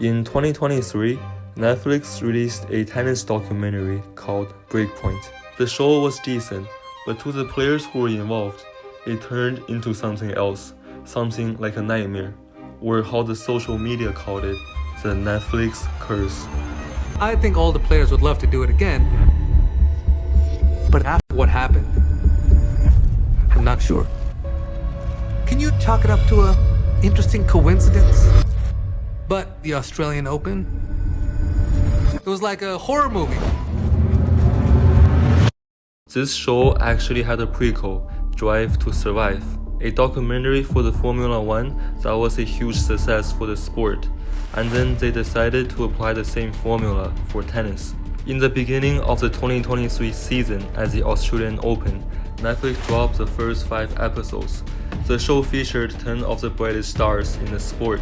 In 2023, Netflix released a tennis documentary called Breakpoint. The show was decent, but to the players who were involved, it turned into something else, something like a nightmare, or how the social media called it, the Netflix curse. I think all the players would love to do it again, but after what happened, I'm not sure. Can you chalk it up to a interesting coincidence? But the Australian Open, it was like a horror movie. This show actually had a prequel, Drive to Survive, a documentary for the Formula One that was a huge success for the sport, and then they decided to apply the same formula for tennis. In the beginning of the 2023 season at the Australian Open, Netflix dropped the first 5 episodes. The show featured 10 of the brightest stars in the sport,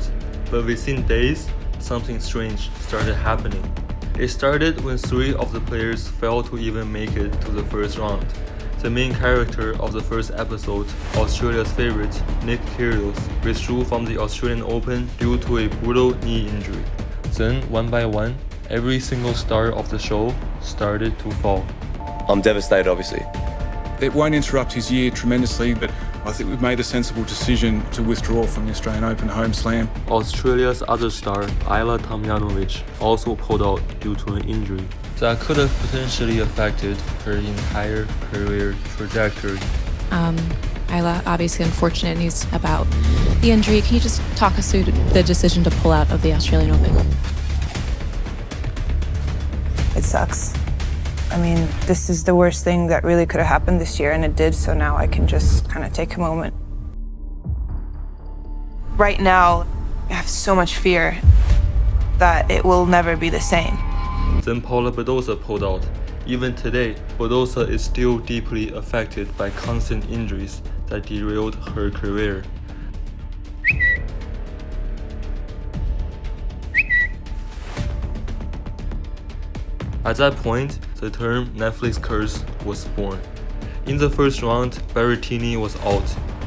but within days, something strange started happening. It started when 3 of the players failed to even make it to the first round. The main character of the first episode, Australia's favorite, Nick Kyrgios, withdrew from the Australian Open due to a brutal knee injury. Then, one by one, every single star of the show started to fall. I'm devastated, obviously. It won't interrupt his year tremendously, but I think we've made a sensible decision to withdraw from the Australian Open home slam. Australia's other star, Ajla Tomljanovic, also pulled out due to an injury that could have potentially affected her entire career trajectory. Ajla, obviously unfortunate news about the injury. Can you just talk us through the decision to pull out of the Australian Open? It sucks. I mean, this is the worst thing that really could have happened this year, and it did, so now I can just kind of take a moment. Right now, I have so much fear that it will never be the same. Then Paula Badosa pulled out. Even today, Badosa is still deeply affected by constant injuries that derailed her career. At that point, the term Netflix curse was born. In the first round, Berrettini was out.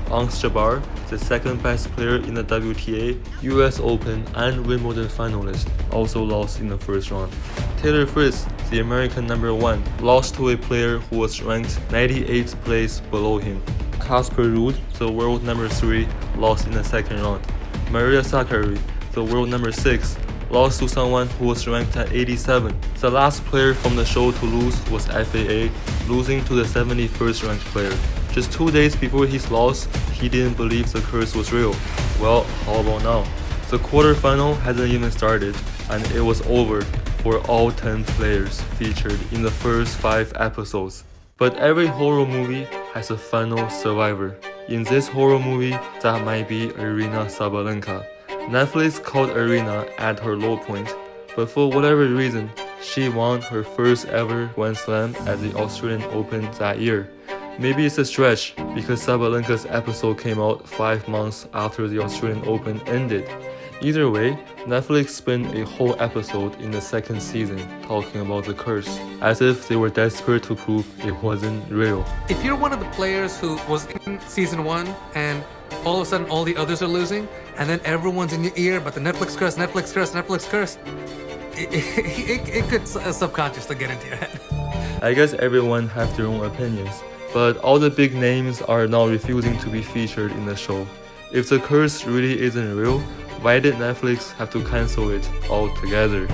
Ons Jabeur, the second best player in the WTA, US Open, and Wimbledon finalist, also lost in the first round. Taylor Fritz, the American number 1, lost to a player who was ranked 98th place below him. Casper Ruud, the world number 3, lost in the second round. Maria Sakkari, the world number 6, lost to someone who was ranked at 87. The last player from the show to lose was FAA, losing to the 71st ranked player. Just 2 days before his loss, he didn't believe the curse was real. Well, how about now? The quarterfinal hasn't even started, and it was over for all 10 players featured in the first 5 episodes. But every horror movie has a final survivor. In this horror movie, that might be Aryna Sabalenka. Netflix called Aryna at her low point, but for whatever reason, she won her first ever Grand Slam at the Australian Open that year. Maybe it's a stretch because Sabalenka's episode came out 5 months after the Australian Open ended. Either way, Netflix spent a whole episode in the second season talking about the curse, as if they were desperate to prove it wasn't real. If you're one of the players who was in season 1 and all of a sudden all the others are losing, and then everyone's in your ear, but the Netflix curse, Netflix curse, Netflix curse, it could subconsciously get into your head. I guess everyone have their own opinions, but all the big names are now refusing to be featured in the show. If the curse really isn't real, why did Netflix have to cancel it altogether?